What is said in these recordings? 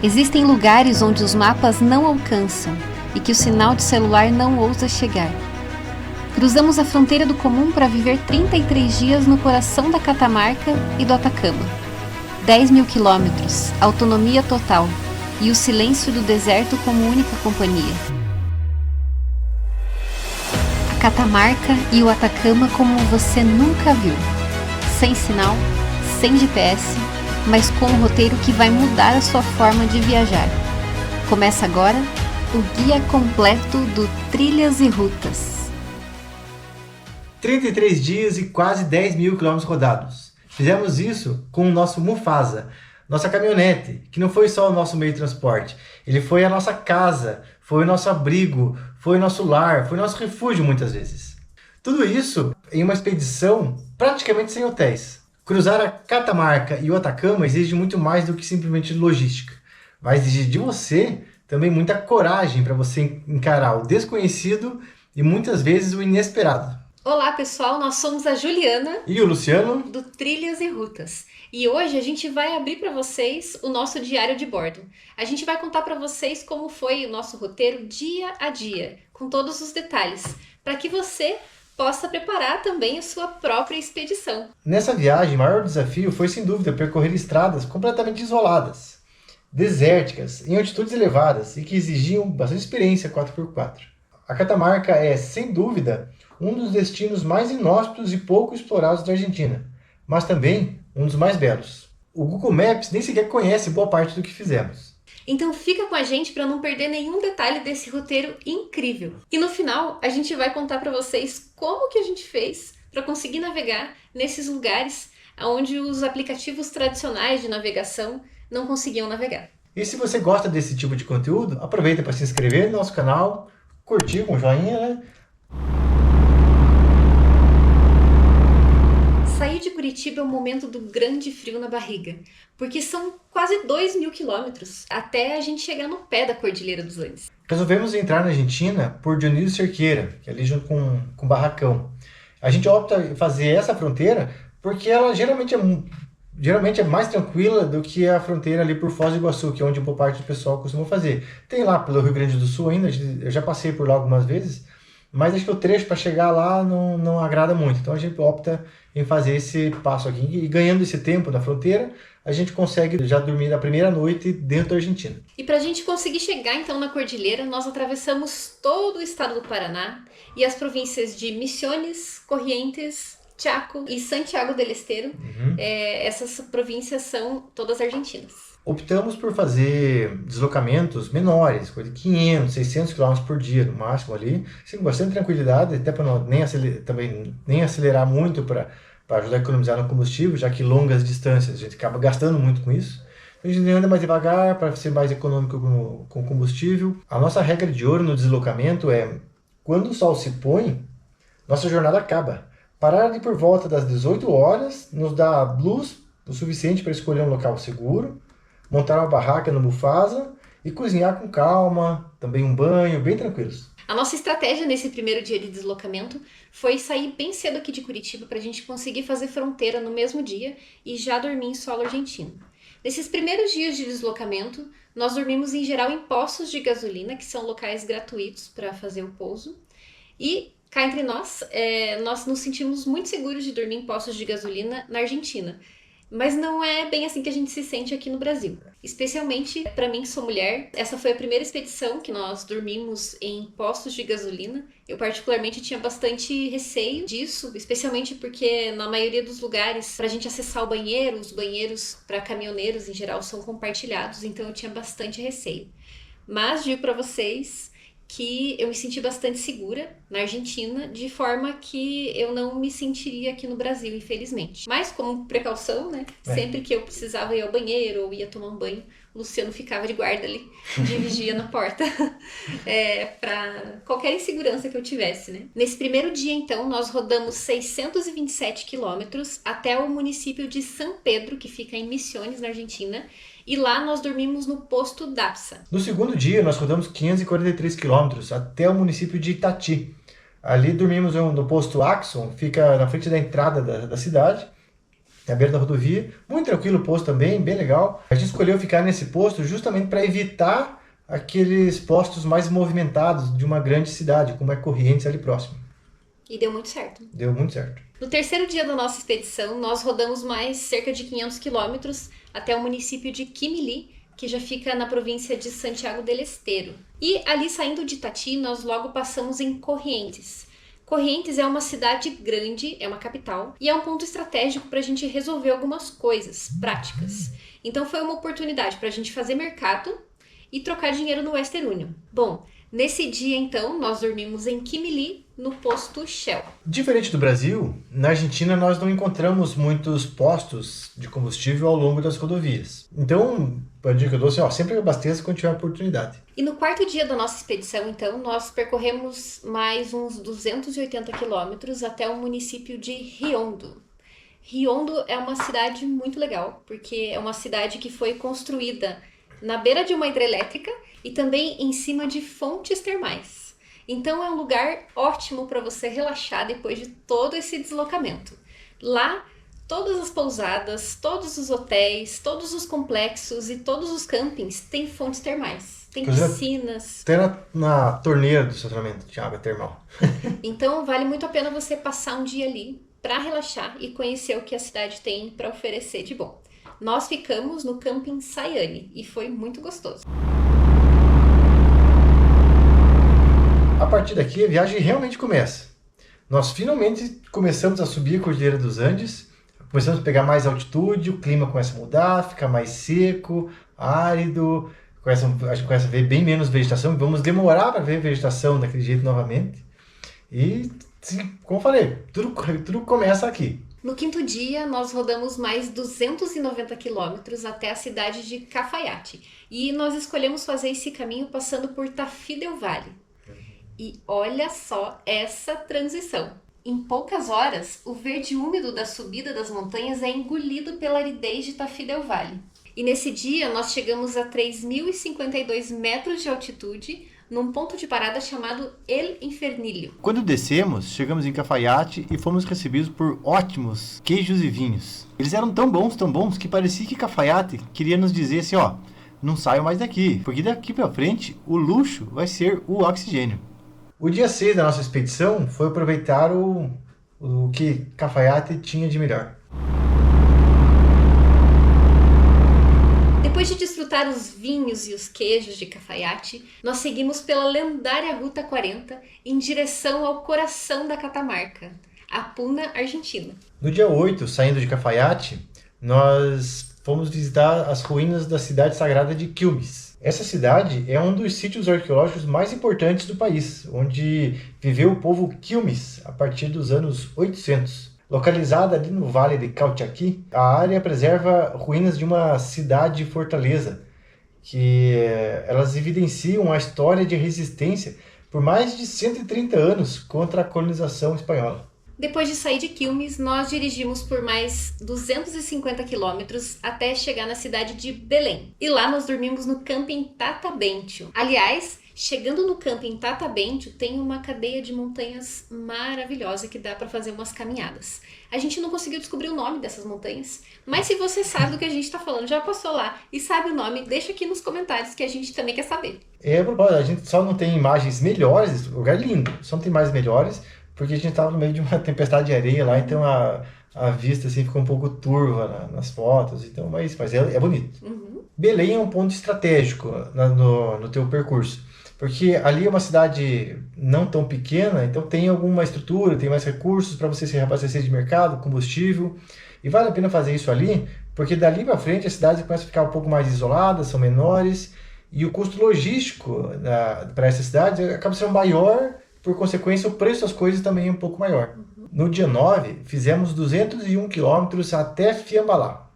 Existem lugares onde os mapas não alcançam e que o sinal de celular não ousa chegar. Cruzamos a fronteira do comum para viver 33 dias no coração da Catamarca e do Atacama. 10.000 quilômetros, autonomia total e o silêncio do deserto como única companhia. A Catamarca e o Atacama como você nunca viu. Sem sinal, sem GPS, mas com um roteiro que vai mudar a sua forma de viajar. Começa agora o guia completo do Trilhas e Rutas. 33 dias e quase 10.000 quilômetros rodados. Fizemos isso com o nosso Mufasa, nossa caminhonete, que não foi só o nosso meio de transporte, ele foi a nossa casa, foi o nosso abrigo, foi o nosso lar, foi o nosso refúgio muitas vezes. Tudo isso em uma expedição praticamente sem hotéis. Cruzar a Catamarca e o Atacama exige muito mais do que simplesmente logística. Vai exigir de você também muita coragem para você encarar o desconhecido e muitas vezes o inesperado. Olá pessoal, nós somos a Juliana E o Luciano do Trilhas e Rutas. E hoje a gente vai abrir para vocês o nosso diário de bordo. A gente vai contar para vocês como foi o nosso roteiro dia a dia, com todos os detalhes, para que você possa preparar também a sua própria expedição. Nessa viagem, o maior desafio foi, sem dúvida, percorrer estradas completamente isoladas, desérticas, em altitudes elevadas e que exigiam bastante experiência 4x4. A Catamarca é, sem dúvida, um dos destinos mais inóspitos e pouco explorados da Argentina, mas também um dos mais belos. O Google Maps nem sequer conhece boa parte do que fizemos. Então fica com a gente para não perder nenhum detalhe desse roteiro incrível. E no final a gente vai contar para vocês como que a gente fez para conseguir navegar nesses lugares onde os aplicativos tradicionais de navegação não conseguiam navegar. E se você gosta desse tipo de conteúdo, aproveita para se inscrever no nosso canal, curtir com joinha, né? Sair de Curitiba é o momento do grande frio na barriga, porque são quase 2.000 quilômetros até a gente chegar no pé da Cordilheira dos Andes. Resolvemos entrar na Argentina por Dionísio Cerqueira, que é ali junto com Barracão. A gente opta em fazer essa fronteira porque ela geralmente é mais tranquila do que a fronteira ali por Foz do Iguaçu, que é onde boa parte do pessoal costuma fazer. Tem lá pelo Rio Grande do Sul ainda, eu já passei por lá algumas vezes, mas acho que o trecho para chegar lá não agrada muito. Então a gente opta em fazer esse passo aqui. E ganhando esse tempo na fronteira, a gente consegue já dormir na primeira noite dentro da Argentina. E para a gente conseguir chegar então na Cordilheira, nós atravessamos todo o estado do Paraná e as províncias de Misiones, Corrientes, Chaco e Santiago del Estero. Essas províncias são todas argentinas. Optamos por fazer deslocamentos menores, coisa de 500, 600 km por dia no máximo ali, assim, com bastante tranquilidade, até para nem acelerar muito para ajudar a economizar no combustível, já que longas distâncias a gente acaba gastando muito com isso. Então a gente anda mais devagar para ser mais econômico com o combustível. A nossa regra de ouro no deslocamento é, quando o sol se põe, nossa jornada acaba. Parar ali por volta das 18 horas nos dá luz o suficiente para escolher um local seguro, montar uma barraca no Mufasa e cozinhar com calma, também um banho, bem tranquilos. A nossa estratégia nesse primeiro dia de deslocamento foi sair bem cedo aqui de Curitiba para a gente conseguir fazer fronteira no mesmo dia e já dormir em solo argentino. Nesses primeiros dias de deslocamento, nós dormimos em geral em postos de gasolina, que são locais gratuitos para fazer o pouso. E cá entre nós, nós nos sentimos muito seguros de dormir em postos de gasolina na Argentina. Mas não é bem assim que a gente se sente aqui no Brasil. Especialmente para mim, que sou mulher, essa foi a primeira expedição que nós dormimos em postos de gasolina. Eu particularmente tinha bastante receio disso, especialmente porque na maioria dos lugares, para a gente acessar o banheiro, os banheiros para caminhoneiros em geral são compartilhados, então eu tinha bastante receio. Mas digo para vocês que eu me senti bastante segura na Argentina, de forma que eu não me sentiria aqui no Brasil, infelizmente. Mas como precaução, né? Sempre que eu precisava ir ao banheiro ou ia tomar um banho, o Luciano ficava de guarda ali, de vigia na porta, para qualquer insegurança que eu tivesse, né? Nesse primeiro dia, então, nós rodamos 627 quilômetros até o município de San Pedro, que fica em Misiones, na Argentina, e lá nós dormimos no posto Dapsa. No segundo dia, nós rodamos 543 quilômetros até o município de Itati. Ali dormimos no posto Axon, fica na frente da entrada da cidade. na beira da rodovia. Muito tranquilo o posto também, bem legal. A gente escolheu ficar nesse posto justamente para evitar aqueles postos mais movimentados de uma grande cidade, como é Corrientes ali próximo. E deu muito certo. Deu muito certo. No terceiro dia da nossa expedição, nós rodamos mais cerca de 500 quilômetros até o município de Quimili, que já fica na província de Santiago del Estero. E ali, saindo de Itati, nós logo passamos em Corrientes. Corrientes é uma cidade grande, é uma capital, e é um ponto estratégico para a gente resolver algumas coisas práticas. Então foi uma oportunidade para a gente fazer mercado e trocar dinheiro no Western Union. Bom, nesse dia então, nós dormimos em Quimili, no posto Shell. Diferente do Brasil, na Argentina nós não encontramos muitos postos de combustível ao longo das rodovias. Então, a dica que eu dou assim, sempre abasteça quando tiver oportunidade. E no quarto dia da nossa expedição, então, nós percorremos mais uns 280 quilômetros até o município de Riondo. Riondo é uma cidade muito legal, porque é uma cidade que foi construída na beira de uma hidrelétrica e também em cima de fontes termais. Então é um lugar ótimo para você relaxar depois de todo esse deslocamento. Lá, todas as pousadas, todos os hotéis, todos os complexos e todos os campings têm fontes termais. Tem piscinas. Até na torneira do estacionamento de água termal. Então vale muito a pena você passar um dia ali para relaxar e conhecer o que a cidade tem para oferecer de bom. Nós ficamos no camping Sayane e foi muito gostoso. A partir daqui a viagem realmente começa. Nós finalmente começamos a subir a Cordilheira dos Andes, começamos a pegar mais altitude, o clima começa a mudar, fica mais seco, árido, a gente começa a ver bem menos vegetação, vamos demorar para ver vegetação daquele jeito novamente. E, como eu falei, tudo começa aqui. No quinto dia, nós rodamos mais 290 quilômetros até a cidade de Cafayate. E nós escolhemos fazer esse caminho passando por Tafí del Valle. E olha só essa transição. Em poucas horas, o verde úmido da subida das montanhas é engolido pela aridez de Tafí del Valle. E nesse dia, nós chegamos a 3.052 metros de altitude, num ponto de parada chamado El Infernilho. Quando descemos, chegamos em Cafayate e fomos recebidos por ótimos queijos e vinhos. Eles eram tão bons, que parecia que Cafayate queria nos dizer assim, não saiam mais daqui, porque daqui pra frente o luxo vai ser o oxigênio. O dia 6 da nossa expedição foi aproveitar o que Cafayate tinha de melhor. Depois de desfrutar os vinhos e os queijos de Cafayate, nós seguimos pela lendária Ruta 40 em direção ao coração da Catamarca, a Puna, Argentina. No dia 8, saindo de Cafayate, nós fomos visitar as ruínas da cidade sagrada de Quilmes. Essa cidade é um dos sítios arqueológicos mais importantes do país, onde viveu o povo Quilmes a partir dos anos 800. Localizada ali no Vale de Calchaquí, a área preserva ruínas de uma cidade-fortaleza, que elas evidenciam a história de resistência por mais de 130 anos contra a colonização espanhola. Depois de sair de Quilmes, nós dirigimos por mais 250 quilômetros até chegar na cidade de Belém. E lá nós dormimos no camping Tata Bentio. Aliás, chegando no camping Tata Bentio, tem uma cadeia de montanhas maravilhosa que dá para fazer umas caminhadas. A gente não conseguiu descobrir o nome dessas montanhas, mas se você sabe do que a gente está falando, já passou lá e sabe o nome, deixa aqui nos comentários que a gente também quer saber. A gente só não tem imagens melhores, lugar lindo, só não tem imagens melhores, porque a gente estava no meio de uma tempestade de areia lá, então a vista assim, ficou um pouco turva nas fotos, então, mas é bonito. Uhum. Belém é um ponto estratégico no teu percurso, porque ali é uma cidade não tão pequena, então tem alguma estrutura, tem mais recursos para você se reabastecer de mercado, combustível, e vale a pena fazer isso ali, porque dali para frente a cidade começa a ficar um pouco mais isolada, são menores, e o custo logístico para essa cidade acaba sendo maior. Por consequência, o preço das coisas também é um pouco maior. No dia 9, fizemos 201 quilômetros até Fiambalá.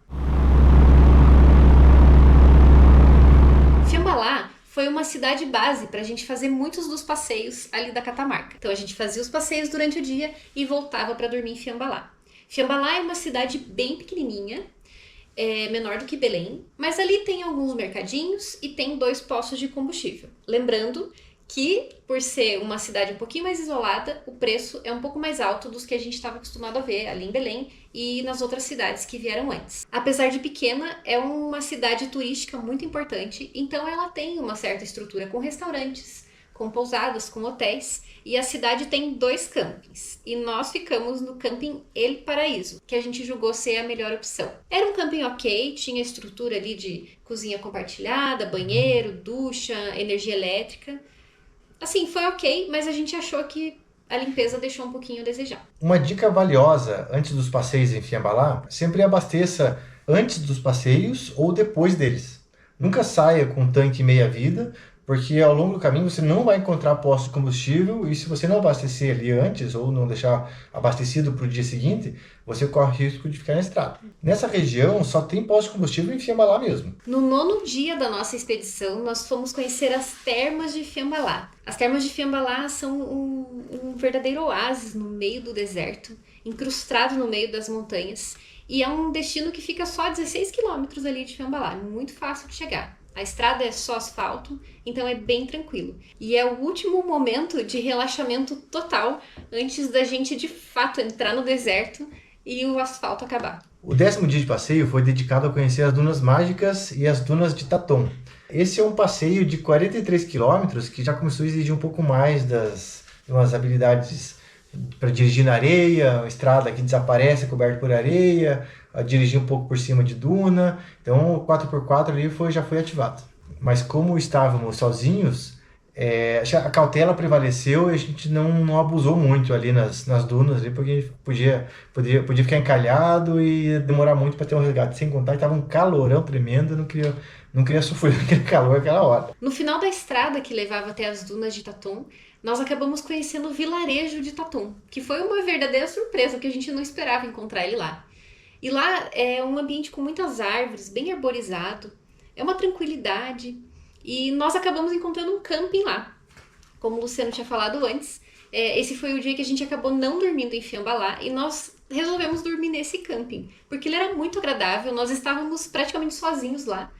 Fiambalá foi uma cidade base para a gente fazer muitos dos passeios ali da Catamarca. Então a gente fazia os passeios durante o dia e voltava para dormir em Fiambalá. Fiambalá é uma cidade bem pequenininha, menor do que Belém, mas ali tem alguns mercadinhos e tem 2 postos de combustível. Lembrando que, por ser uma cidade um pouquinho mais isolada, o preço é um pouco mais alto dos que a gente estava acostumado a ver ali em Belém e nas outras cidades que vieram antes. Apesar de pequena, é uma cidade turística muito importante, então ela tem uma certa estrutura com restaurantes, com pousadas, com hotéis, e a cidade tem 2 campings. E nós ficamos no camping El Paraíso, que a gente julgou ser a melhor opção. Era um camping ok, tinha estrutura ali de cozinha compartilhada, banheiro, ducha, energia elétrica. Assim, foi ok, mas a gente achou que a limpeza deixou um pouquinho a desejar. Uma dica valiosa antes dos passeios em Fiambalá, sempre abasteça antes dos passeios ou depois deles. Nunca saia com um tanque meia-vida, porque ao longo do caminho você não vai encontrar posto de combustível e se você não abastecer ali antes ou não deixar abastecido para o dia seguinte, você corre risco de ficar na estrada. Nessa região só tem posto de combustível em Fiambalá mesmo. No 9º dia da nossa expedição, nós fomos conhecer as termas de Fiambalá. As termas de Fiambalá são um verdadeiro oásis no meio do deserto, incrustado no meio das montanhas, e é um destino que fica só a 16 quilômetros ali de Fiambalá, muito fácil de chegar. A estrada é só asfalto, então é bem tranquilo. E é o último momento de relaxamento total antes da gente de fato entrar no deserto e o asfalto acabar. O 10º dia de passeio foi dedicado a conhecer as Dunas Mágicas e as Dunas de Tatom. Esse é um passeio de 43 quilômetros que já começou a exigir um pouco mais das umas habilidades para dirigir na areia, uma estrada que desaparece coberta por areia, a dirigir um pouco por cima de duna. Então o 4x4 ali já foi ativado. Mas como estávamos sozinhos, a cautela prevaleceu e a gente não abusou muito ali nas dunas, ali, porque podia ficar encalhado e demorar muito para ter um resgate. Sem contar que estava um calorão tremendo, não queria sofrer aquele calor aquela hora. No final da estrada que levava até as dunas de Tatum, nós acabamos conhecendo o vilarejo de Tatum, que foi uma verdadeira surpresa, que a gente não esperava encontrar ele lá. E lá é um ambiente com muitas árvores, bem arborizado, é uma tranquilidade, e nós acabamos encontrando um camping lá. Como o Luciano tinha falado antes, esse foi o dia que a gente acabou não dormindo em Fiambalá, e nós resolvemos dormir nesse camping, porque ele era muito agradável, nós estávamos praticamente sozinhos lá,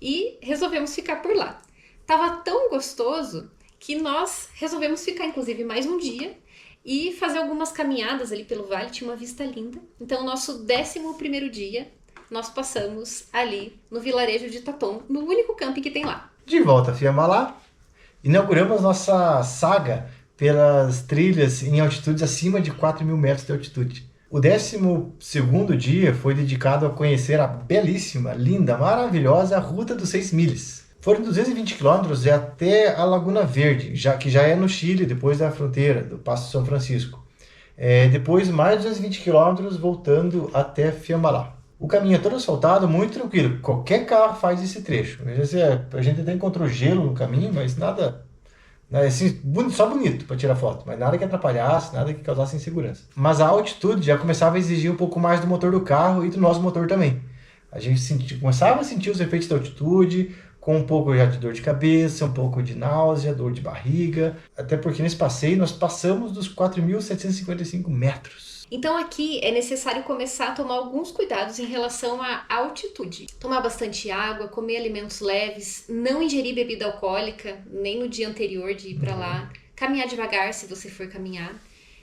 e resolvemos ficar por lá. Tava tão gostoso que nós resolvemos ficar, inclusive, mais um dia e fazer algumas caminhadas ali pelo vale, tinha uma vista linda. Então, nosso 11º dia, nós passamos ali no vilarejo de Tatom, no único camping que tem lá. De volta a Fiambalá, inauguramos nossa saga pelas trilhas em altitudes acima de 4.000 metros de altitude. O 12º dia foi dedicado a conhecer a belíssima, linda, maravilhosa Ruta dos 6 Milhas. Foram 220 quilômetros até a Laguna Verde, que já é no Chile, depois da fronteira, do Passo São Francisco. Depois, mais 220 quilômetros voltando até Fiambalá. O caminho é todo asfaltado, muito tranquilo. Qualquer carro faz esse trecho. A gente até encontrou gelo no caminho, mas nada assim, só bonito para tirar foto, mas nada que atrapalhasse, nada que causasse insegurança. Mas a altitude já começava a exigir um pouco mais do motor do carro e do nosso motor também. A gente começava a sentir os efeitos da altitude, com um pouco já de dor de cabeça, um pouco de náusea, dor de barriga, até porque nesse passeio nós passamos dos 4.755 metros. Então aqui é necessário começar a tomar alguns cuidados em relação à altitude. Tomar bastante água, comer alimentos leves, não ingerir bebida alcoólica, nem no dia anterior de ir para lá. Caminhar devagar se você for caminhar.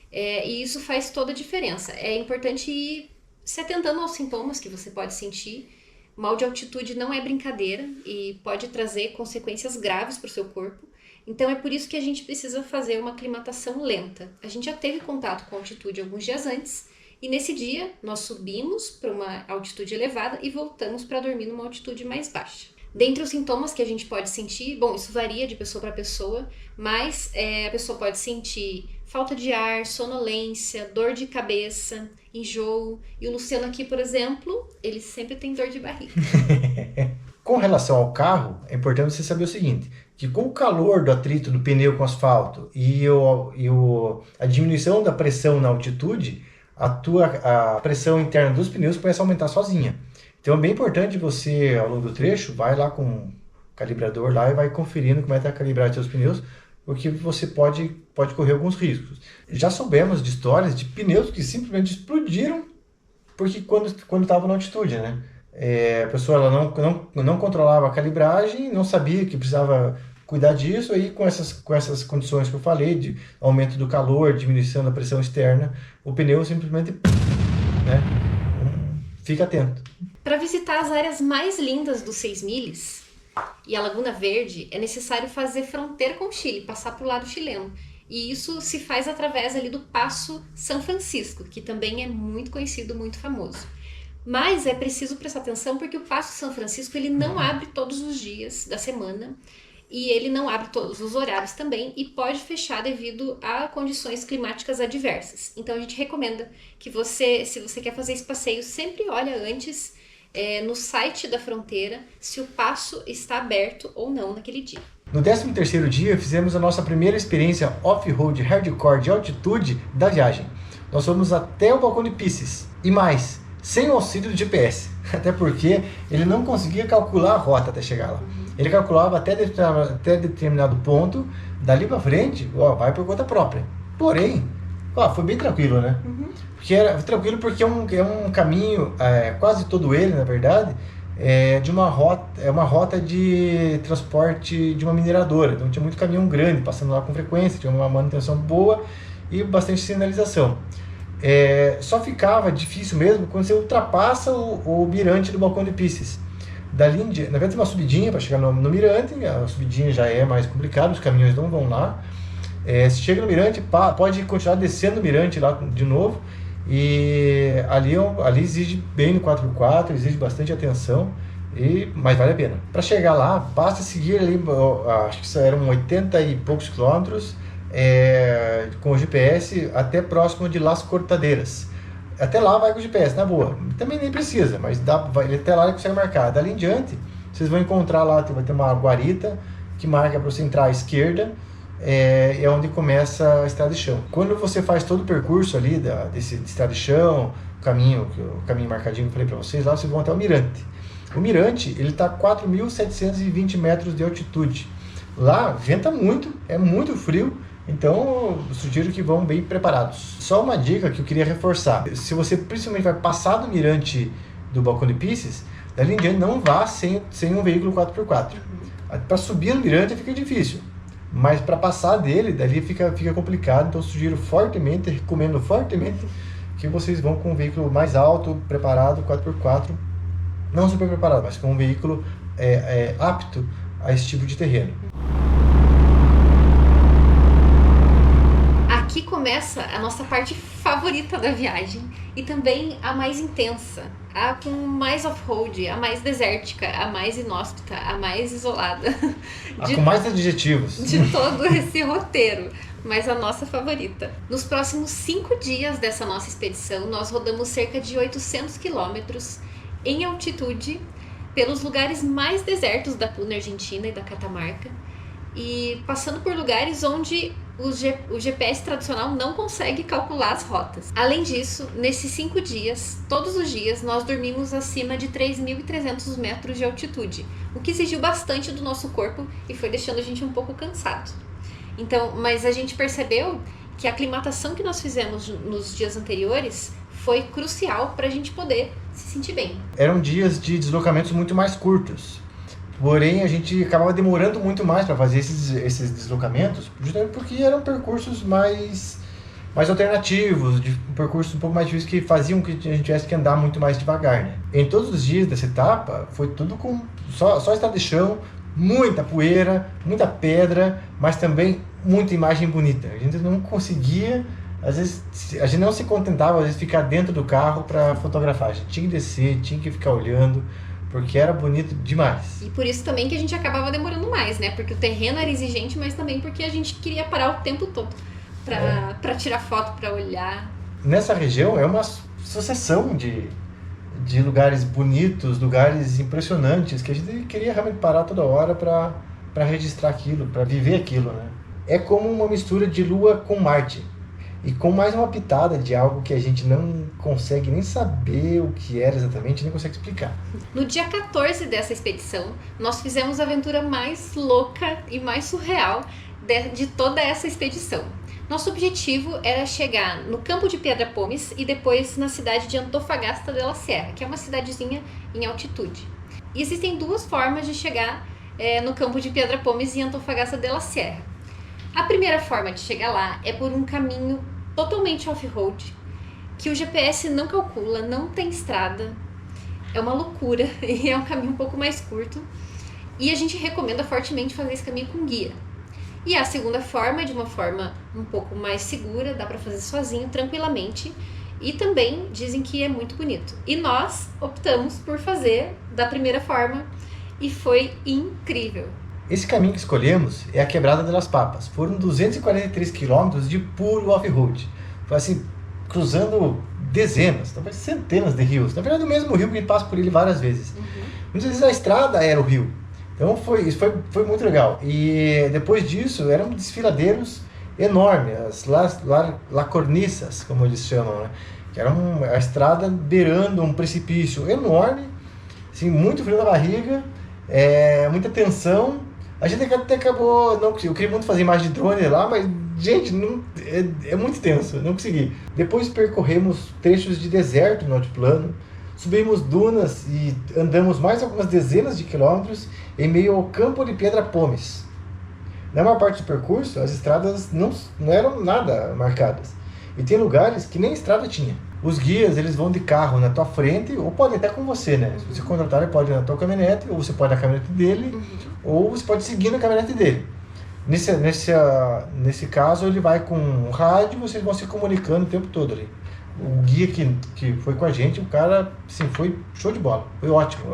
E isso faz toda a diferença. É importante ir se atentando aos sintomas que você pode sentir. Mal de altitude não é brincadeira e pode trazer consequências graves para o seu corpo. Então é por isso que a gente precisa fazer uma aclimatação lenta. A gente já teve contato com a altitude alguns dias antes e nesse dia nós subimos para uma altitude elevada e voltamos para dormir numa altitude mais baixa. Dentre os sintomas que a gente pode sentir, bom, isso varia de pessoa para pessoa, mas a pessoa pode sentir falta de ar, sonolência, dor de cabeça, enjoo. E o Luciano aqui, por exemplo, ele sempre tem dor de barriga. Com relação ao carro, é importante você saber o seguinte, que com o calor do atrito do pneu com asfalto e a diminuição da pressão na altitude, a pressão interna dos pneus começa a aumentar sozinha. Então é bem importante você, ao longo do trecho, vai lá com o calibrador lá e vai conferindo como é que está calibrado seus pneus, porque você pode correr alguns riscos. Já soubemos de histórias de pneus que simplesmente explodiram porque quando estava na altitude, né? A pessoa ela não controlava a calibragem, não sabia que precisava cuidar disso aí com essas condições que eu falei, de aumento do calor, diminuição da pressão externa, o pneu simplesmente, né, fica atento. Para visitar as áreas mais lindas dos 6 milhas e a Laguna Verde, é necessário fazer fronteira com o Chile, passar para o lado chileno. E isso se faz através ali do Passo São Francisco, que também é muito conhecido, muito famoso. Mas é preciso prestar atenção porque o Passo São Francisco ele não abre todos os dias da semana e ele não abre todos os horários também e pode fechar devido a condições climáticas adversas. Então a gente recomenda que você, se você quer fazer esse passeio, sempre olha antes no site da fronteira se o passo está aberto ou não naquele dia. No 13º dia, fizemos a nossa primeira experiência off-road hardcore de altitude da viagem. Nós fomos até o balcão de Pisces e mais, sem o auxílio do GPS, até porque ele não conseguia calcular a rota até chegar lá. Ele calculava até determinado ponto, dali para frente, vai por conta própria. Porém, foi bem tranquilo, né? Porque era tranquilo porque é um caminho, quase todo ele, na verdade, de uma rota de transporte de uma mineradora. Então tinha muito caminhão grande passando lá com frequência, tinha uma manutenção boa e bastante sinalização. Só ficava difícil mesmo quando você ultrapassa o mirante do balcão de Pisces. Dali em diante, na verdade tem uma subidinha para chegar no mirante, a subidinha já é mais complicada, os caminhões não vão lá. Se chega no mirante, pode continuar descendo o mirante lá de novo. E ali exige bem no 4x4, exige bastante atenção, mas vale a pena. Para chegar lá, basta seguir ali, acho que eram 80 e poucos quilômetros, com o GPS até próximo de Las Cortadeiras. Até lá vai com o GPS, na boa. Também nem precisa, mas até lá ele consegue marcar. Dali em diante, vocês vão encontrar lá, vai ter uma guarita que marca para você entrar à esquerda, é onde começa a estrada de chão. Quando você faz todo o percurso ali desse estrada de chão, o caminho marcadinho que eu falei para vocês, lá vocês vão até o mirante. O mirante, ele está a 4.720 metros de altitude. Lá venta muito, é muito frio, então eu sugiro que vão bem preparados. Só uma dica que eu queria reforçar: se você principalmente vai passar do mirante do balcão de Pisces, dali em diante não vá sem um veículo 4x4. Para subir no mirante fica difícil, mas para passar dele, dali fica complicado. Então eu sugiro fortemente, recomendo fortemente que vocês vão com um veículo mais alto, preparado, 4x4, não super preparado, mas com um veículo apto a esse tipo de terreno. Aqui começa a nossa parte favorita da viagem e também a mais intensa, a com mais off-road, a mais desértica, a mais inóspita, a mais isolada. Com mais adjetivos. De todo esse roteiro, mas a nossa favorita. Nos próximos 5 dias dessa nossa expedição, nós rodamos cerca de 800 quilômetros em altitude pelos lugares mais desertos da Puna Argentina e da Catamarca, e passando por lugares onde o GPS tradicional não consegue calcular as rotas. Além disso, nesses 5 dias, todos os dias, nós dormimos acima de 3.300 metros de altitude, o que exigiu bastante do nosso corpo e foi deixando a gente um pouco cansado. Então, mas a gente percebeu que a aclimatação que nós fizemos nos dias anteriores foi crucial para a gente poder se sentir bem. Eram dias de deslocamentos muito mais curtos. Porém, a gente acabava demorando muito mais para fazer esses deslocamentos, justamente porque eram percursos mais alternativos, percursos um pouco mais difíceis, que faziam que a gente tivesse que andar muito mais devagar, né? Em todos os dias dessa etapa, foi tudo com só estrada de chão, muita poeira, muita pedra, mas também muita imagem bonita. A gente não conseguia, às vezes, a gente não se contentava, às vezes, ficar dentro do carro para fotografar. A gente tinha que descer, tinha que ficar olhando, porque era bonito demais. E por isso também que a gente acabava demorando mais, né? Porque o terreno era exigente, mas também porque a gente queria parar o tempo todo para tirar foto, para olhar. Nessa região é uma sucessão de lugares bonitos, lugares impressionantes, que a gente queria realmente parar toda hora para registrar aquilo, para viver aquilo, né? É como uma mistura de Lua com Marte. E com mais uma pitada de algo que a gente não consegue nem saber o que era exatamente, nem consegue explicar. No dia 14 dessa expedição, nós fizemos a aventura mais louca e mais surreal de toda essa expedição. Nosso objetivo era chegar no campo de Pedra Pomes e depois na cidade de Antofagasta de la Sierra, que é uma cidadezinha em altitude. E existem 2 formas de chegar no campo de Pedra Pomes, em Antofagasta de la Sierra. A primeira forma de chegar lá é por um caminho totalmente off-road, que o GPS não calcula, não tem estrada, é uma loucura e é um caminho um pouco mais curto. E a gente recomenda fortemente fazer esse caminho com guia. E a segunda forma é de uma forma um pouco mais segura, dá para fazer sozinho, tranquilamente. E também dizem que é muito bonito. E nós optamos por fazer da primeira forma e foi incrível. Esse caminho que escolhemos é a Quebrada de las Papas. Foram 243 quilômetros de puro off-road. Foi assim, cruzando dezenas, talvez centenas de rios. Na verdade, o mesmo rio que a gente passa por ele várias vezes. Muitas vezes a estrada era o rio. Então isso foi muito legal. E depois disso eram desfiladeiros enormes, as La Cornisas, como eles chamam, né? Que era a estrada beirando um precipício enorme, assim, muito frio na barriga, muita tensão. A gente até acabou, eu queria muito fazer imagem de drone lá, mas gente, é muito tenso, não consegui. Depois percorremos trechos de deserto no altiplano, subimos dunas e andamos mais algumas dezenas de quilômetros em meio ao campo de Pedra Pomes. Na maior parte do percurso, as estradas não eram nada marcadas. E tem lugares que nem estrada tinha. Os guias, eles vão de carro na tua frente, ou podem até com você, né? Se você contratar, ele pode ir na tua caminhonete, ou você pode ir na caminhonete dele, ou você pode seguir na caminhonete dele. Nesse caso, ele vai com um rádio, vocês vão se comunicando o tempo todo ali. O guia que foi com a gente, o cara, assim, foi show de bola. Foi ótimo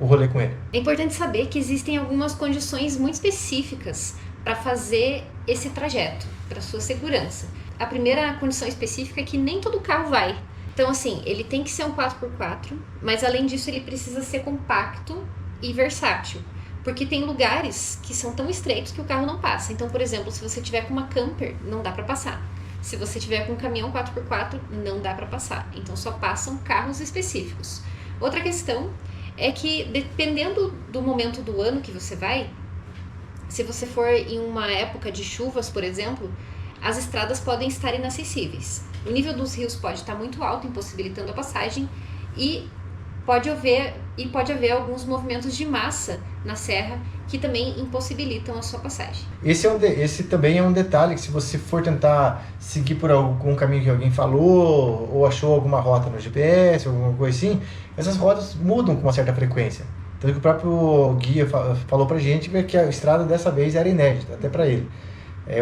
o rolê com ele. É importante saber que existem algumas condições muito específicas para fazer esse trajeto, para sua segurança. A primeira condição específica é que nem todo carro vai. Então, assim, ele tem que ser um 4x4, mas além disso ele precisa ser compacto e versátil. Porque tem lugares que são tão estreitos que o carro não passa. Então, por exemplo, se você tiver com uma camper, não dá para passar. Se você tiver com um caminhão 4x4, não dá para passar. Então, só passam carros específicos. Outra questão é que, dependendo do momento do ano que você vai, se você for em uma época de chuvas, por exemplo, as estradas podem estar inacessíveis. O nível dos rios pode estar muito alto, impossibilitando a passagem, e pode haver alguns movimentos de massa na serra que também impossibilitam a sua passagem. Esse também é um detalhe, que se você for tentar seguir por algum caminho que alguém falou, ou achou alguma rota no GPS, alguma coisa assim, essas rotas mudam com uma certa frequência. Tanto que o próprio guia falou pra gente que a estrada dessa vez era inédita, até pra ele.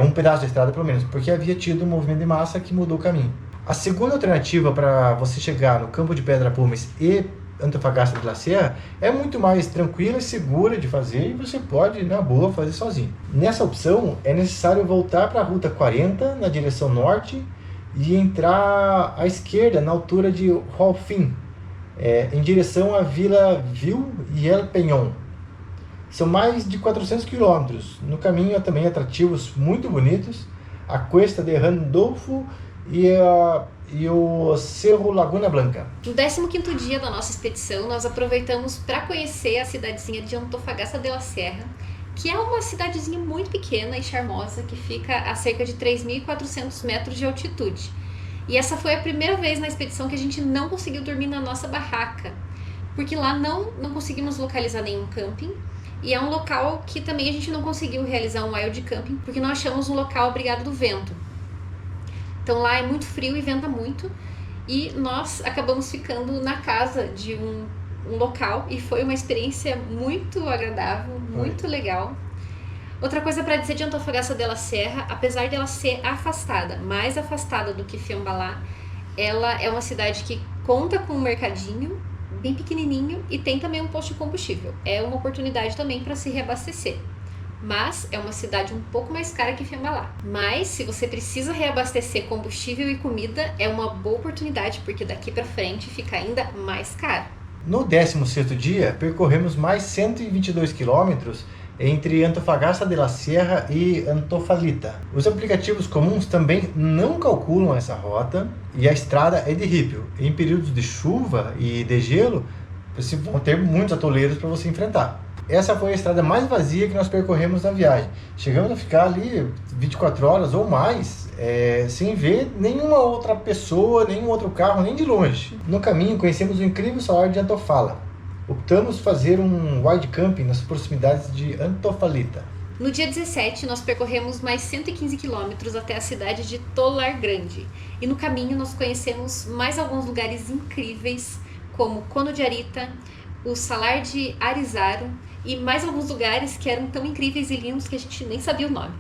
Um pedaço da estrada pelo menos, porque havia tido um movimento de massa que mudou o caminho. A segunda alternativa para você chegar no campo de Pedra Pomes e Antofagasta de la Sierra é muito mais tranquila e segura de fazer, e você pode, na boa, fazer sozinho. Nessa opção, é necessário voltar para a Ruta 40, na direção norte, e entrar à esquerda, na altura de Rolfim, em direção à Vila Vil e El Peñón. São mais de 400 quilômetros. No caminho há também atrativos muito bonitos, a Cuesta de Randolfo e o Cerro Laguna Blanca. No 15º dia da nossa expedição, nós aproveitamos para conhecer a cidadezinha de Antofagasta de la Sierra, que é uma cidadezinha muito pequena e charmosa, que fica a cerca de 3.400 metros de altitude. E essa foi a primeira vez na expedição que a gente não conseguiu dormir na nossa barraca, porque lá não conseguimos localizar nenhum camping, e é um local que também a gente não conseguiu realizar um wild camping, porque não achamos um local abrigado do vento. Então lá é muito frio e venta muito, e nós acabamos ficando na casa de um local, e foi uma experiência muito agradável, muito legal. Outra coisa para dizer de Antofagasta de la Sierra, apesar de ela ser afastada, mais afastada do que Fiambalá, ela é uma cidade que conta com um mercadinho bem pequenininho e tem também um posto de combustível. É uma oportunidade também para se reabastecer. Mas é uma cidade um pouco mais cara que Fiambalá. Mas se você precisa reabastecer combustível e comida, é uma boa oportunidade, porque daqui para frente fica ainda mais caro. No 16º dia, percorremos mais 122 quilômetros entre Antofagasta de la Sierra e Antofalita. Os aplicativos comuns também não calculam essa rota, e a estrada é de ripio. Em períodos de chuva e de gelo, você vão ter muitos atoleiros para você enfrentar. Essa foi a estrada mais vazia que nós percorremos na viagem. Chegamos a ficar ali 24 horas ou mais, sem ver nenhuma outra pessoa, nenhum outro carro, nem de longe. No caminho, conhecemos o incrível salar de Antofala. optamos fazer um wild camping nas proximidades de Antofagasta. No dia 17, nós percorremos mais 115 quilômetros até a cidade de Tolar Grande. E no caminho nós conhecemos mais alguns lugares incríveis, como Cono de Arita, o Salar de Arizaro e mais alguns lugares que eram tão incríveis e lindos que a gente nem sabia o nome.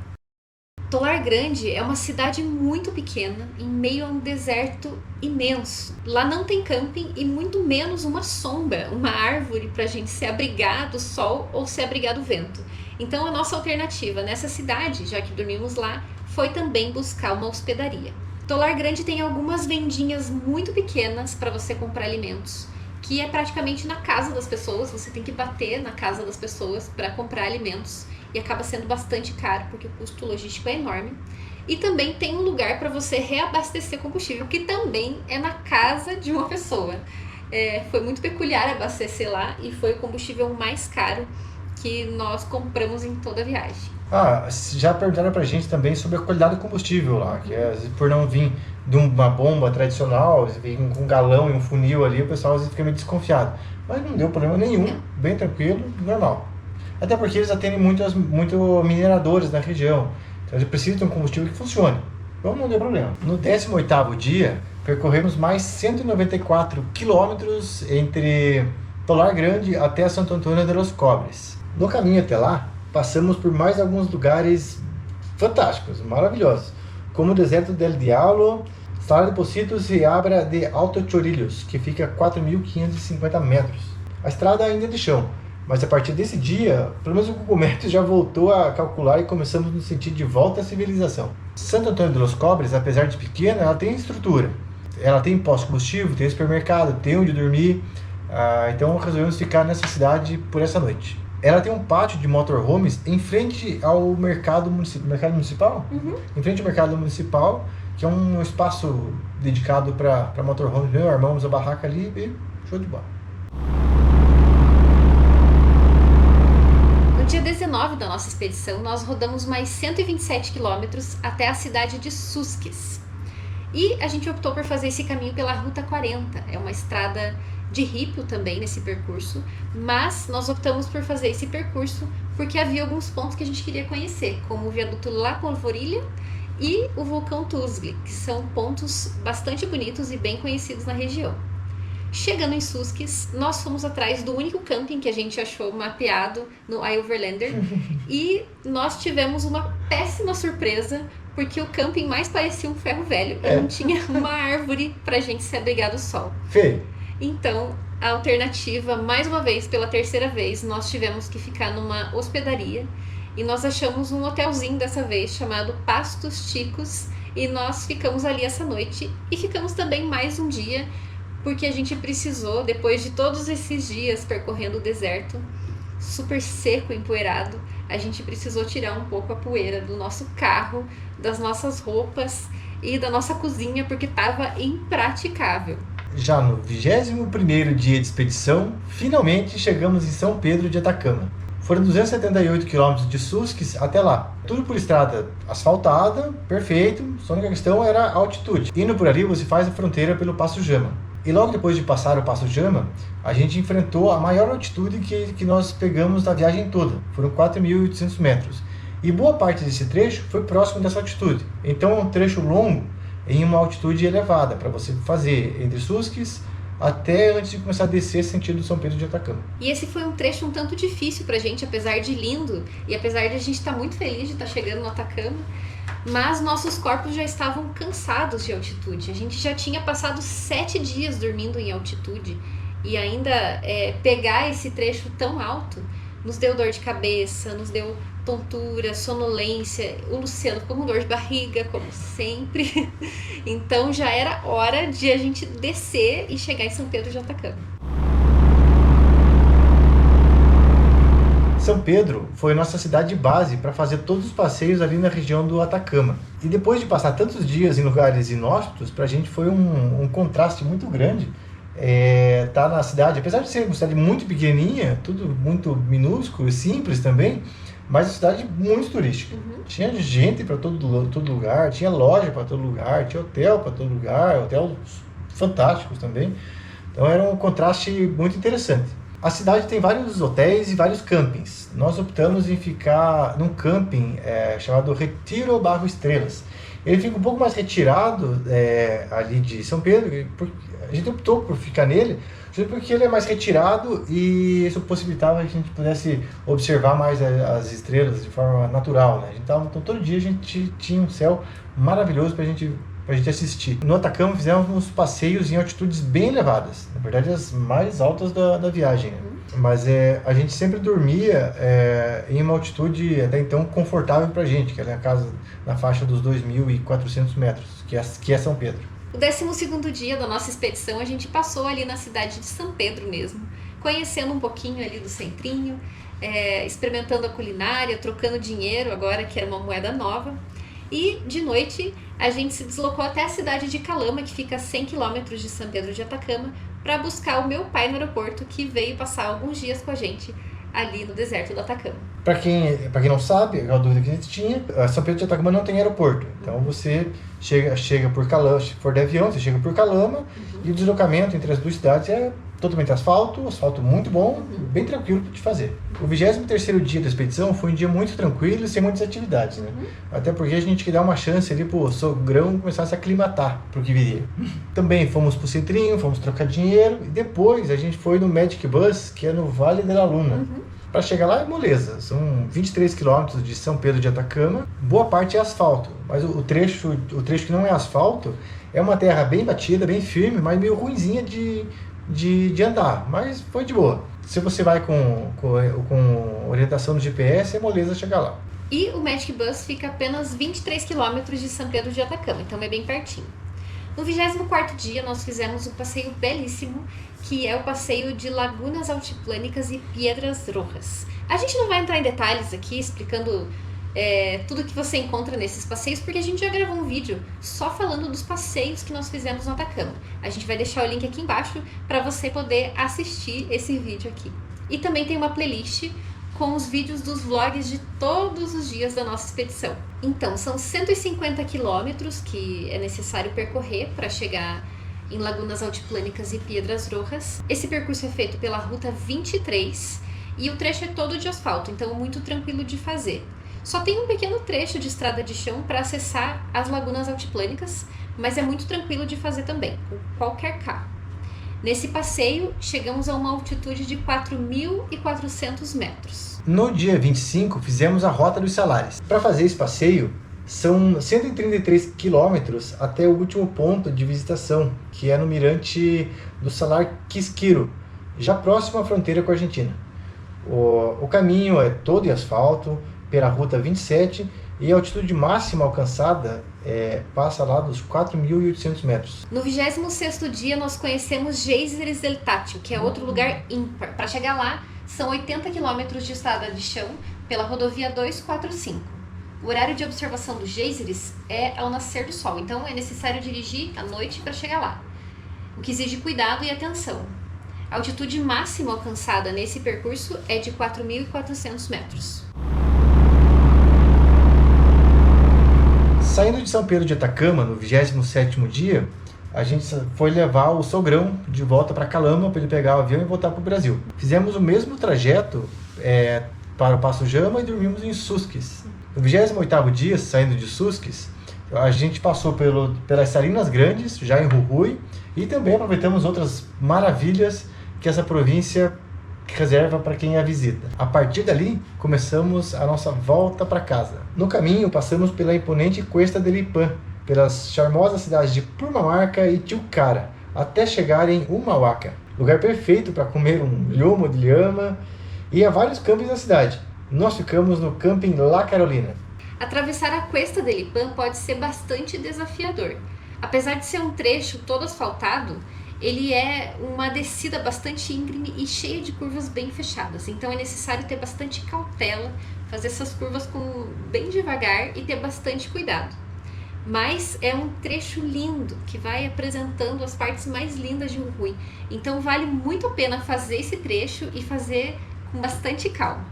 Tolar Grande é uma cidade muito pequena, em meio a um deserto imenso. Lá não tem camping e muito menos uma sombra, uma árvore para a gente se abrigar do sol ou se abrigar do vento. Então a nossa alternativa nessa cidade, já que dormimos lá, foi também buscar uma hospedaria. Tolar Grande tem algumas vendinhas muito pequenas para você comprar alimentos, que é praticamente na casa das pessoas, você tem que bater na casa das pessoas para comprar alimentos. E acaba sendo bastante caro, porque o custo logístico é enorme. E também tem um lugar para você reabastecer combustível, que também é na casa de uma pessoa. Foi muito peculiar abastecer lá e foi o combustível mais caro que nós compramos em toda a viagem. Já perguntaram pra gente também sobre a qualidade do combustível lá, que às vezes por não vir de uma bomba tradicional, vem com um galão e um funil ali, o pessoal às vezes fica meio desconfiado. Mas não deu problema nenhum, bem tranquilo, normal. Até porque eles atendem muito mineradores na região. Então eles precisam de um combustível que funcione. Então não deu problema. No 18º dia, percorremos mais 194 quilômetros entre Tolar Grande até Santo Antônio de los Cobres. No caminho até lá, passamos por mais alguns lugares fantásticos, maravilhosos, como o deserto del Diablo, Sala de Pocitos e Abra de Alto Chorrillos, que fica a 4.550 metros. A estrada ainda é de chão, mas a partir desse dia, pelo menos o Google Maps já voltou a calcular e começamos no sentido de volta à civilização. Santo Antônio de los Cobres, apesar de pequena, ela tem estrutura. Ela tem posto de combustível, tem supermercado, tem onde dormir. Então resolvemos ficar nessa cidade por essa noite. Ela tem um pátio de motorhomes em frente ao mercado municipal? Uhum. Em frente ao mercado municipal, que é um espaço dedicado para motorhomes. Armamos a barraca ali e show de bola. No dia 19 da nossa expedição, nós rodamos mais 127 quilômetros até a cidade de Susques. E a gente optou por fazer esse caminho pela Ruta 40. É uma estrada de ripio também nesse percurso, mas nós optamos por fazer esse percurso porque havia alguns pontos que a gente queria conhecer, como o viaduto La Polvorilha e o vulcão Tuzli, que são pontos bastante bonitos e bem conhecidos na região. Chegando em Susques, nós fomos atrás do único camping que a gente achou mapeado no iOverlander e nós tivemos uma péssima surpresa, porque o camping mais parecia um ferro velho e não tinha uma árvore pra gente se abrigar do sol. Feio. Então, a alternativa, mais uma vez, pela terceira vez, nós tivemos que ficar numa hospedaria e nós achamos um hotelzinho dessa vez chamado Pastos Chicos e nós ficamos ali essa noite e ficamos também mais um dia porque a gente precisou, depois de todos esses dias percorrendo o deserto, super seco, empoeirado, a gente precisou tirar um pouco a poeira do nosso carro, das nossas roupas e da nossa cozinha porque estava impraticável. Já no 21º dia de expedição, finalmente chegamos em São Pedro de Atacama. Foram 278 quilômetros de Susques até lá. Tudo por estrada asfaltada, perfeito, só a única questão era a altitude. Indo por ali, você faz a fronteira pelo Passo Jama. E logo depois de passar o Passo Jama, a gente enfrentou a maior altitude que nós pegamos na viagem toda. Foram 4.800 metros. E boa parte desse trecho foi próximo dessa altitude. Então é um trecho longo, em uma altitude elevada, para você fazer entre Susques até antes de começar a descer sentido São Pedro de Atacama. E esse foi um trecho um tanto difícil pra gente, apesar de lindo, e apesar de a gente estar muito feliz de estar chegando no Atacama, mas nossos corpos já estavam cansados de altitude. A gente já tinha passado 7 dias dormindo em altitude, e ainda pegar esse trecho tão alto nos deu dor de cabeça, nos deu tontura, sonolência. O Luciano ficou com dor de barriga, como sempre. Então já era hora de a gente descer e chegar em São Pedro de Atacama. São Pedro foi nossa cidade base para fazer todos os passeios ali na região do Atacama. E depois de passar tantos dias em lugares inóspitos, para a gente foi um contraste muito grande. Tá na cidade, apesar de ser uma cidade muito pequenininha, tudo muito minúsculo e simples também, mas uma cidade muito turística. Uhum. Tinha gente para todo lugar, tinha loja para todo lugar, tinha hotel para todo lugar, hotéis fantásticos também. Então era um contraste muito interessante. A cidade tem vários hotéis e vários campings. Nós optamos em ficar num camping chamado Retiro Barro Estrelas. Ele fica um pouco mais retirado ali de São Pedro. A gente optou por ficar nele porque ele é mais retirado e isso possibilitava que a gente pudesse observar mais as estrelas de forma natural, né? Então todo dia a gente tinha um céu maravilhoso para a gente assistir. No Atacama fizemos uns passeios em altitudes bem elevadas, na verdade as mais altas da viagem, né? Mas a gente sempre dormia em uma altitude até então confortável para a gente, que era na faixa dos 2.400 metros, que é São Pedro. O 12º dia da nossa expedição a gente passou ali na cidade de São Pedro mesmo, conhecendo um pouquinho ali do centrinho, experimentando a culinária, trocando dinheiro agora que era uma moeda nova. E de noite a gente se deslocou até a cidade de Calama, que fica a 100 quilômetros de São Pedro de Atacama, para buscar o meu pai no aeroporto, que veio passar alguns dias com a gente ali no deserto do Atacama. Para quem não sabe, a dúvida que a gente tinha, São Pedro de Atacama não tem aeroporto. Então você chega por Calama, se for de avião, você chega por Calama, e o deslocamento entre as duas cidades é totalmente asfalto muito bom, bem tranquilo de fazer. O 23º dia da expedição foi um dia muito tranquilo e sem muitas atividades, né? Até porque a gente queria dar uma chance ali pro sogrão começar a se aclimatar pro que viria. Também fomos pro centrinho, fomos trocar dinheiro e depois a gente foi no Magic Bus, que é no Vale de la Luna. Para chegar lá é moleza, são 23 quilômetros de São Pedro de Atacama, boa parte é asfalto, mas o trecho que não é asfalto é uma terra bem batida, bem firme, mas meio ruinzinha de andar, mas foi de boa. Se você vai com orientação do GPS, é moleza chegar lá. E o Magic Bus fica a apenas 23 quilômetros de São Pedro de Atacama, então é bem pertinho. No 24º dia nós fizemos um passeio belíssimo, que é o passeio de Lagunas Altiplânicas e Piedras Rojas. A gente não vai entrar em detalhes aqui explicando tudo que você encontra nesses passeios, porque a gente já gravou um vídeo só falando dos passeios que nós fizemos no Atacama. A gente vai deixar o link aqui embaixo para você poder assistir esse vídeo aqui. E também tem uma playlist com os vídeos dos vlogs de todos os dias da nossa expedição. Então, são 150 quilômetros que é necessário percorrer para chegar em Lagunas Altiplânicas e Piedras Rojas. Esse percurso é feito pela Ruta 23 e o trecho é todo de asfalto, então muito tranquilo de fazer. Só tem um pequeno trecho de estrada de chão para acessar as Lagunas Altiplânicas, mas é muito tranquilo de fazer também, com qualquer carro. Nesse passeio, chegamos a uma altitude de 4.400 metros. No dia 25, fizemos a Rota dos Salares. Para fazer esse passeio, são 133 quilômetros até o último ponto de visitação, que é no mirante do Salar Quisquiro, já próximo à fronteira com a Argentina. O caminho é todo em asfalto, pela Ruta 27, e a altitude máxima alcançada passa lá dos 4.800 metros. No 26º dia, nós conhecemos Géiseres del Tátil, que é outro lugar ímpar. Para chegar lá, são 80 quilômetros de estrada de chão pela rodovia 245. O horário de observação dos géiseres é ao nascer do sol, então é necessário dirigir à noite para chegar lá, o que exige cuidado e atenção. A altitude máxima alcançada nesse percurso é de 4.400 metros. Saindo de São Pedro de Atacama, no 27º dia, a gente foi levar o sogrão de volta para Calama para ele pegar o avião e voltar para o Brasil. Fizemos o mesmo trajeto para o Passo Jama e dormimos em Susques. No 28º dia, saindo de Susques, a gente passou pelas Salinas Grandes, já em Jujuy, e também aproveitamos outras maravilhas que essa província reserva para quem a visita. A partir dali, começamos a nossa volta para casa. No caminho, passamos pela imponente Cuesta del Ipã, pelas charmosas cidades de Purmamarca e Tilcara, até chegar em Humahuaca, lugar perfeito para comer um lhomo de llama, e há vários campings na cidade. Nós ficamos no camping La Carolina. Atravessar a Cuesta del Ipã pode ser bastante desafiador. Apesar de ser um trecho todo asfaltado, ele é uma descida bastante íngreme e cheia de curvas bem fechadas. Então é necessário ter bastante cautela, fazer essas curvas bem devagar e ter bastante cuidado. Mas é um trecho lindo, que vai apresentando as partes mais lindas de Jujuy. Então vale muito a pena fazer esse trecho e fazer com bastante calma.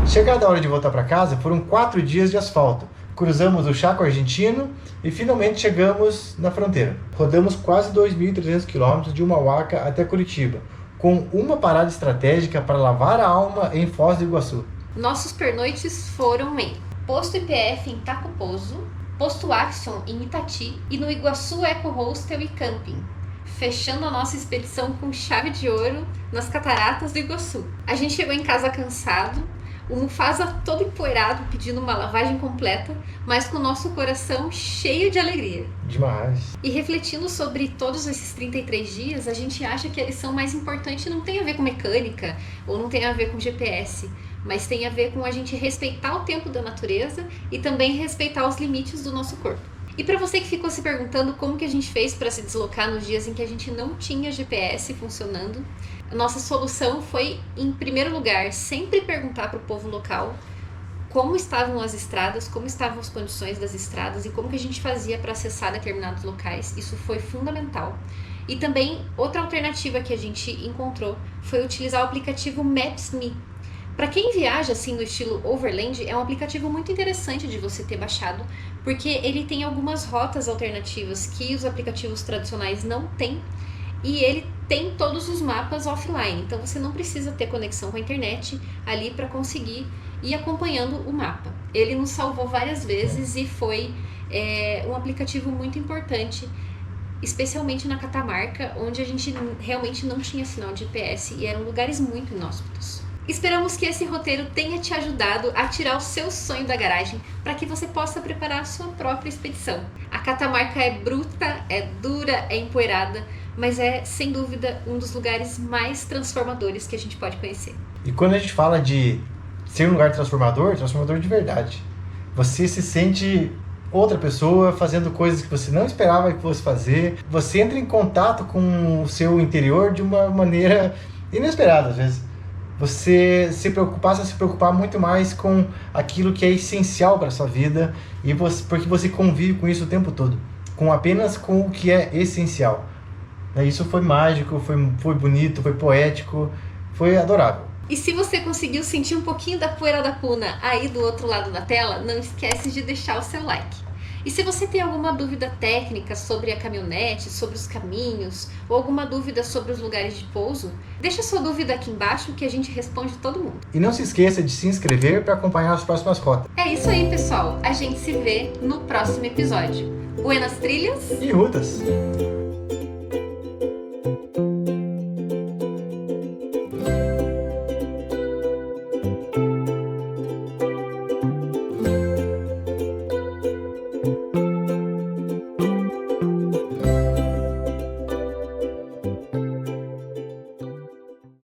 Chegada a hora de voltar para casa, foram 4 dias de asfalto, cruzamos o Chaco argentino e finalmente chegamos na fronteira. Rodamos quase 2.300 quilômetros de Humahuaca até Curitiba, com uma parada estratégica para lavar a alma em Foz do Iguaçu. Nossos pernoites foram em Posto IPF em Taco Pozo, Posto Action em Itati e no Iguaçu Eco Hostel e Camping, fechando a nossa expedição com chave de ouro nas cataratas do Iguaçu. A gente chegou em casa cansado, o Mufasa todo empoeirado pedindo uma lavagem completa, mas com o nosso coração cheio de alegria. Demais. E refletindo sobre todos esses 33 dias, a gente acha que a lição mais importante não tem a ver com mecânica ou não tem a ver com GPS, mas tem a ver com a gente respeitar o tempo da natureza e também respeitar os limites do nosso corpo. E para você que ficou se perguntando como que a gente fez para se deslocar nos dias em que a gente não tinha GPS funcionando, a nossa solução foi, em primeiro lugar, sempre perguntar para o povo local como estavam as estradas, como estavam as condições das estradas e como que a gente fazia para acessar determinados locais. Isso foi fundamental. E também, outra alternativa que a gente encontrou foi utilizar o aplicativo Maps.me. Para quem viaja assim no estilo Overland, é um aplicativo muito interessante de você ter baixado, porque ele tem algumas rotas alternativas que os aplicativos tradicionais não têm, e ele tem todos os mapas offline, então você não precisa ter conexão com a internet ali para conseguir ir acompanhando o mapa. Ele nos salvou várias vezes e foi um aplicativo muito importante, especialmente na Catamarca, onde a gente realmente não tinha sinal de GPS e eram lugares muito inóspitos. Esperamos que esse roteiro tenha te ajudado a tirar o seu sonho da garagem para que você possa preparar a sua própria expedição. A Catamarca é bruta, é dura, é empoeirada, mas é, sem dúvida, um dos lugares mais transformadores que a gente pode conhecer. E quando a gente fala de ser um lugar transformador de verdade. Você se sente outra pessoa fazendo coisas que você não esperava que fosse fazer. Você entra em contato com o seu interior de uma maneira inesperada, às vezes. Você passa a se preocupar muito mais com aquilo que é essencial para a sua vida, porque você convive com isso o tempo todo, apenas com o que é essencial. Isso foi mágico, foi bonito, foi poético, foi adorável. E se você conseguiu sentir um pouquinho da poeira da Puna aí do outro lado da tela, não esquece de deixar o seu like. E se você tem alguma dúvida técnica sobre a caminhonete, sobre os caminhos, ou alguma dúvida sobre os lugares de pouso, deixa sua dúvida aqui embaixo que a gente responde todo mundo. E não se esqueça de se inscrever para acompanhar as próximas rotas. É isso aí, pessoal. A gente se vê no próximo episódio. Buenas trilhas e rutas!